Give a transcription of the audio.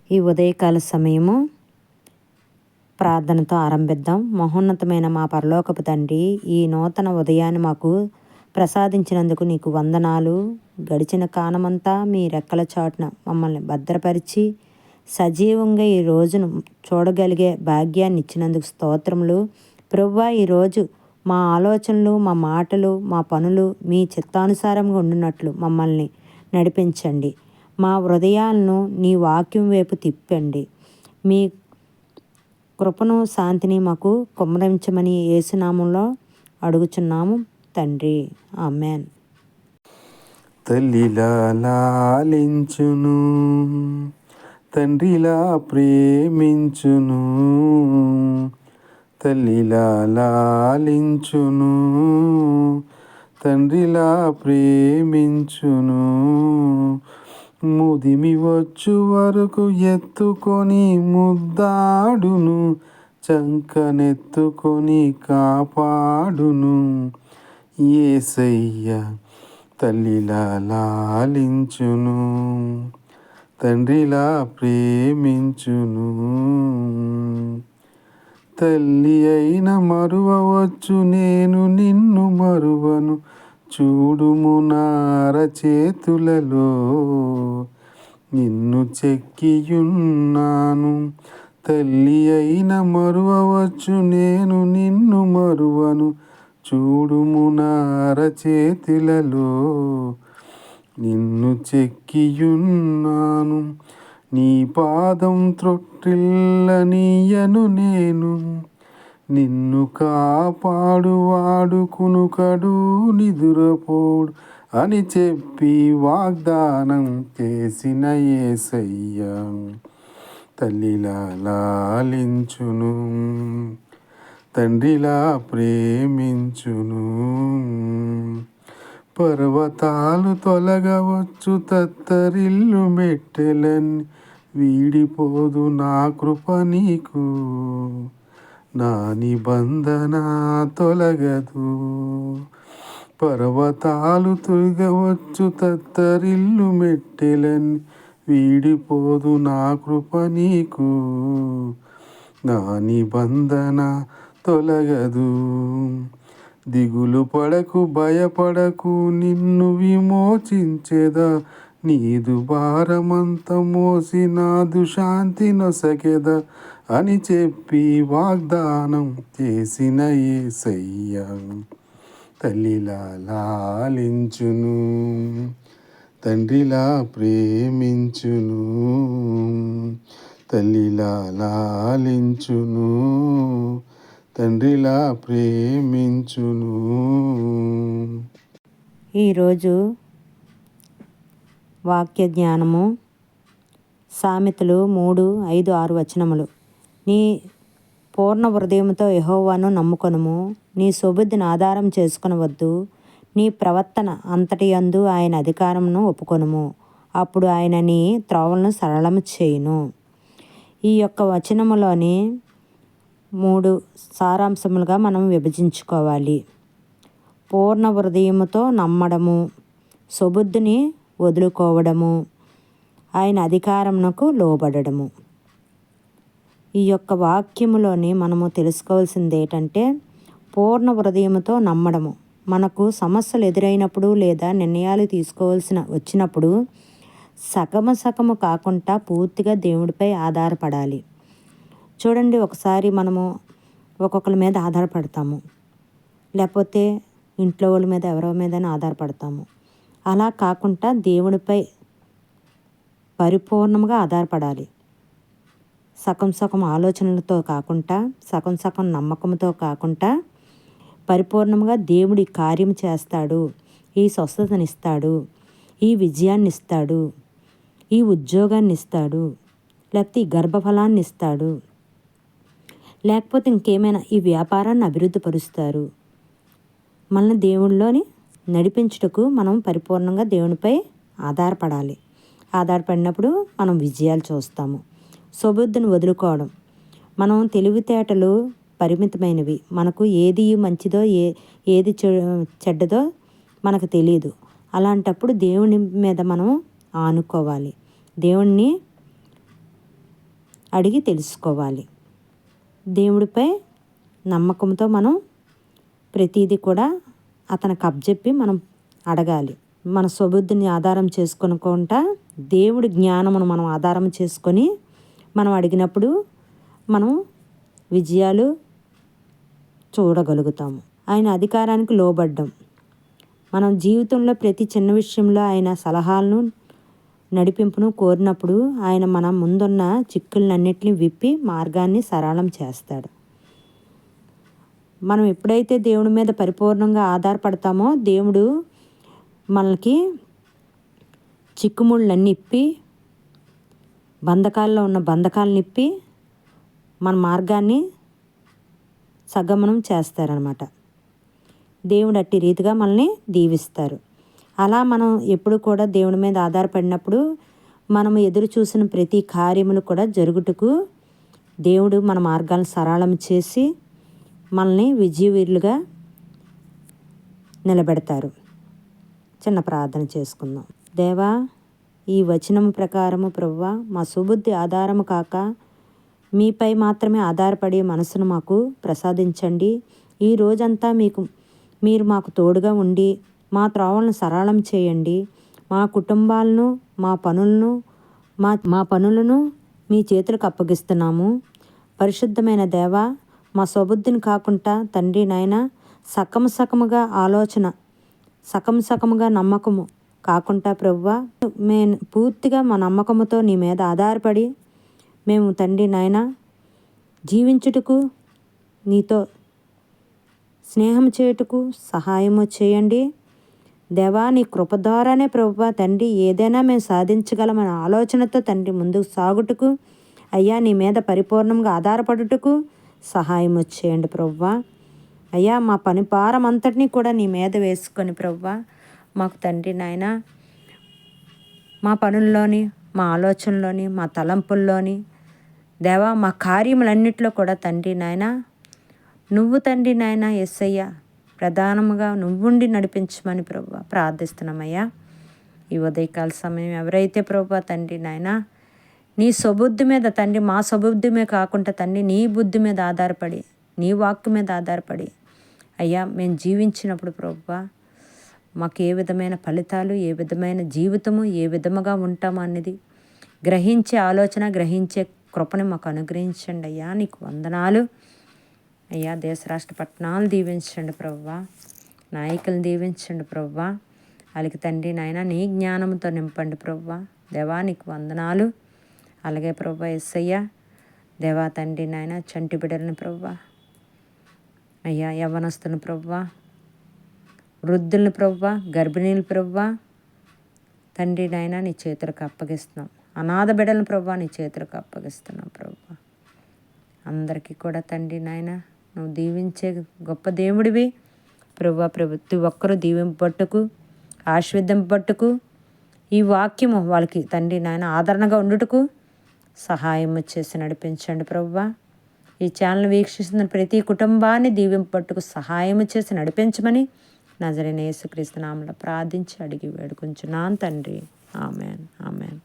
ఈ ఉదయకాల సమయము ప్రార్థనతో ఆరంభిద్దాం. మహోన్నతమైన మా పరలోకపు తండ్రి, ఈ నూతన ఉదయాన్ని మాకు ప్రసాదించినందుకు నీకు వందనాలు. గడిచిన కాలమంతా మీ రెక్కల చాటున మమ్మల్ని భద్రపరిచి సజీవంగా ఈ రోజును చూడగలిగే భాగ్యాన్ని ఇచ్చినందుకు స్తోత్రములు. ప్రభువా, ఈరోజు మా ఆలోచనలు, మా మాటలు, మా పనులు మీ చిత్తానుసారంగా ఉండినట్లు మమ్మల్ని నడిపించండి. మా హృదయాలను నీ వాక్యం వైపు తిప్పండి. మీ కృపను, శాంతిని మాకు కుమ్మరించమని యేసునామంలో అడుగుచున్నాము తండ్రి, ఆమెన్. తల్లిలా లాలించును, తండ్రిలా ప్రేమించును. తల్లిలా లాలించును, తండ్రిలా ప్రేమించును. ముదిమి వచ్చు వరకు ఎత్తుకొని ముద్దాడును, చంకనెత్తుకొని కాపాడును. యేసయ్య తల్లిలా లాలించును, తండ్రిలా ప్రేమించును. తల్లి అయిన మరువవచ్చు, నేను నిన్ను మరువను. చూడుము నార చేతులలో నిన్ను చెక్కియున్నాను. తల్లి అయిన మరువవచ్చు, నేను నిన్ను మరువను. చూడుము నార చేతులలో నిన్ను చెక్కియున్నాను. నీ పాదం త్రొట్టిల్లనీయను నేను, నిన్ను కాపాడువాడు కునుకడు నిదురపోడు అని చెప్పి వాగ్దానం చేసిన యేసయ్య తల్లిలా లాలించును, తండ్రిలా ప్రేమించును. పర్వతాలు తొలగవచ్చు, తత్తరిల్లు మెట్టెలన్నీ వీడిపోదు నా కృప నీకు. నా నిబంధన తొలగదు. పర్వతాలు తొలగవచ్చు, తత్తరిల్లు మెట్టెలన్నీ వీడిపోదు నా కృప నీకు. నా నిబంధన తొలగదు. దిగులు పడకు, భయపడకు, నిన్ను విమోచించెదా. నీదు భారమంత మోసి నాదు శాంతి నొసగెద అని చెప్పి వాగ్దానం చేసిన యేసయ్య తల్లిలా లాలించును, తండ్రిలా ప్రేమించును. తల్లిలా లాలించును, తండ్రిలా ప్రేమించును. ఈరోజు వాక్య జ్ఞానము సామెతలు 3:5-6 వచనములు. నీ పూర్ణ హృదయంతో యెహోవాను నమ్ముకొనుము, నీ సొబుద్ధిని ఆధారం చేసుకొనవద్దు. నీ ప్రవర్తన అంతటి యందు ఆయన అధికారమును ఒప్పుకొనుము, అప్పుడు ఆయన నీ త్రోవలను సరళము చేయును. ఈ యొక్క వచనములోని 3 సారాంశములుగా మనం విభజించుకోవాలి. పూర్ణ హృదయముతో నమ్మడము, సొబుద్ధిని వదులుకోవడము, ఆయన అధికారమునకు లోబడము. ఈ యొక్క వాక్యములోని మనము తెలుసుకోవాల్సింది ఏంటంటే, పూర్ణ హృదయముతో నమ్మడము. మనకు సమస్యలు ఎదురైనప్పుడు లేదా నిర్ణయాలు వచ్చినప్పుడు సగము కాకుండా పూర్తిగా దేవుడిపై ఆధారపడాలి. చూడండి, ఒకసారి మనము ఒక్కొక్కరి మీద ఆధారపడతాము, లేకపోతే ఇంట్లో వాళ్ళ మీద ఎవరో మీద ఆధారపడతాము. అలా కాకుండా దేవుడిపై పరిపూర్ణంగా ఆధారపడాలి. సగం ఆలోచనలతో కాకుండా, సగం నమ్మకంతో కాకుండా పరిపూర్ణంగా దేవుడి కార్యం చేస్తాడు, ఈ స్వస్థతనిస్తాడు, ఈ విజయాన్ని ఇస్తాడు, ఈ ఉద్యోగాన్ని ఇస్తాడు, లేకపోతే ఈ గర్భఫలాన్ని ఇస్తాడు, లేకపోతే ఇంకేమైనా ఈ వ్యాపారాన్ని అభివృద్ధి పరుస్తారు. మనల్ని దేవుళ్ళలోని నడిపించుటకు మనం పరిపూర్ణంగా దేవునిపై ఆధారపడాలి. ఆధారపడినప్పుడు మనం విజయాలు చూస్తాము. సొబుద్ధిని వదులుకోవడం. మనం తెలివితేటలు పరిమితమైనవి. మనకు ఏది మంచిదో ఏది చెడ్డదో మనకు తెలియదు. అలాంటప్పుడు దేవుని మీద మనం ఆనుకోవాలి. దేవుణ్ణి అడిగి తెలుసుకోవాలి. దేవుడిపై నమ్మకంతో మనం ప్రతిదీ కూడా అతనికి అప్పచెప్పి మనం అడగాలి. మన స్వబుద్ధిని ఆధారం చేసుకొనుకుంటా దేవుడి జ్ఞానమును మనం ఆధారం చేసుకొని మనం అడిగినప్పుడు మనం విజయాలు చూడగలుగుతాము. ఆయన అధికారానికి లోబడ్డం. మనం జీవితంలో ప్రతి చిన్న విషయంలో ఆయన సలహాలను నడిపింపును కోరినప్పుడు ఆయన మన ముందున్న చిక్కులన్నింటినీ విప్పి మార్గాన్ని సరళం చేస్తాడు. మనం ఎప్పుడైతే దేవుడి మీద పరిపూర్ణంగా ఆధారపడతామో దేవుడు మనకి చిక్కుముళ్ళన్నీ ఇప్పి బంధకాల్లో ఉన్న బంధకాలను ఇప్పి మన మార్గాన్ని సగమనం చేస్తారనమాట. దేవుడు అట్టి రీతిగా మనల్ని దీవిస్తారు. అలా మనం ఎప్పుడు కూడా దేవుడి మీద ఆధారపడినప్పుడు మనం ఎదురు చూసిన ప్రతి కార్యములు కూడా జరుగుటకు దేవుడు మన మార్గాలను సరళం చేసి మనల్ని విజయవీరులుగా నిలబెడతారు. చిన్న ప్రార్థన చేసుకుందాం. దేవా, ఈ వచనము ప్రకారము ప్రభువా మా సుబుద్ధి ఆధారము కాక మీపై మాత్రమే ఆధారపడే మనసును మాకు ప్రసాదించండి. ఈ రోజంతా మీరు మాకు తోడుగా ఉండి మా త్రోవలను సరళం చేయండి. మా కుటుంబాలను మా పనులను మీ చేతులకు అప్పగిస్తున్నాము. పరిశుద్ధమైన దేవ, మా స్వబుద్ధిని కాకుండా తండ్రి నాయన సకముగా ఆలోచన సకముగా నమ్మకము కాకుండా ప్రభువా మేము పూర్తిగా మా నమ్మకముతో నీ మీద ఆధారపడి మేము తండ్రి నాయన జీవించుటకు నీతో స్నేహం చేయుటకు సహాయము చేయండి. దేవా, నీ కృప ద్వారానే ప్రభువా తండ్రి ఏదైనా మేము సాధించగలమనే ఆలోచనతో తండ్రి ముందుకు సాగుటకు అయ్యా నీ మీద పరిపూర్ణంగా ఆధారపడుటకు సహాయము చేయండి ప్రభువా. అయ్యా, మా పని భారం అంతటినీ కూడా నీ మీద వేసుకొని ప్రభువా మాకు తండ్రి నాయన మా పనుల్లోని మా ఆలోచనలోని మా తలంపుల్లోని దేవా మా కార్యములన్నిటిలో కూడా తండ్రి నాయన నువ్వు తండ్రి నాయన యేసయ్య ప్రధానముగా నువ్వుండి నడిపించమని ప్రభువా ప్రార్థిస్తున్నామయ్యా. ఈ ఉదయకాల సమయం ఎవరైతే ప్రభువా తండ్రి నాయన నీ స్వబుద్ధి మీద తండ్రి మా స్వబుద్ధి మీద కాకుండా తండ్రి నీ బుద్ధి మీద ఆధారపడి నీ వాక్కు మీద ఆధారపడి అయ్యా మేము జీవించినప్పుడు ప్రభువా మాకు ఏ విధమైన ఫలితాలు ఏ విధమైన జీవితము ఏ విధముగా ఉంటాము అనేది గ్రహించే ఆలోచన గ్రహించే కృపని మాకు అనుగ్రహించండి అయ్యా. నీకు వందనాలు అయ్యా. దేశ రాష్ట్ర పట్టణాలు దీవించండి ప్రభువా. నాయకులను దీవించండి ప్రభువా. వాళ్ళకి తండ్రి నాయన నీ జ్ఞానంతో నింపండి ప్రభువా. దేవా నీకు వందనాలు. అలాగే ప్రభువా యేసయ్య దేవా తండ్రి నాయన చంటి బిడ్డలను ప్రభువా అయ్యా యవ్వనస్తులను ప్రభువా వృద్ధులను ప్రభువా గర్భిణీలు ప్రభువా తండ్రి నాయన నీ చేతులకు అప్పగిస్తున్నాం. అనాథ బిడ్డలను ప్రభువా నీ చేతులకు అప్పగిస్తున్నాం ప్రభువా. అందరికీ కూడా తండ్రి నాయన నువ్వు దీవించే గొప్ప దేవుడివి ప్రభువా. ప్రతి ఒక్కరూ దీవింపబట్టుకు ఆశీర్వదింపబట్టుకు ఈ వాక్యము వాళ్ళకి తండ్రి నాయన ఆదరణగా ఉండుటకు సహాయం చేసి నడిపించండి ప్రభువా. ఈ ఛానల్ వీక్షిస్తున్న ప్రతి కుటుంబాన్ని దీవింపబట్టుకు సహాయం చేసి నడిపించమని నజరేయుడైన యేసుక్రీస్తు నామములో ప్రార్థించి అడిగి వేడుకొంచున్నాను తండ్రి. ఆమెన్.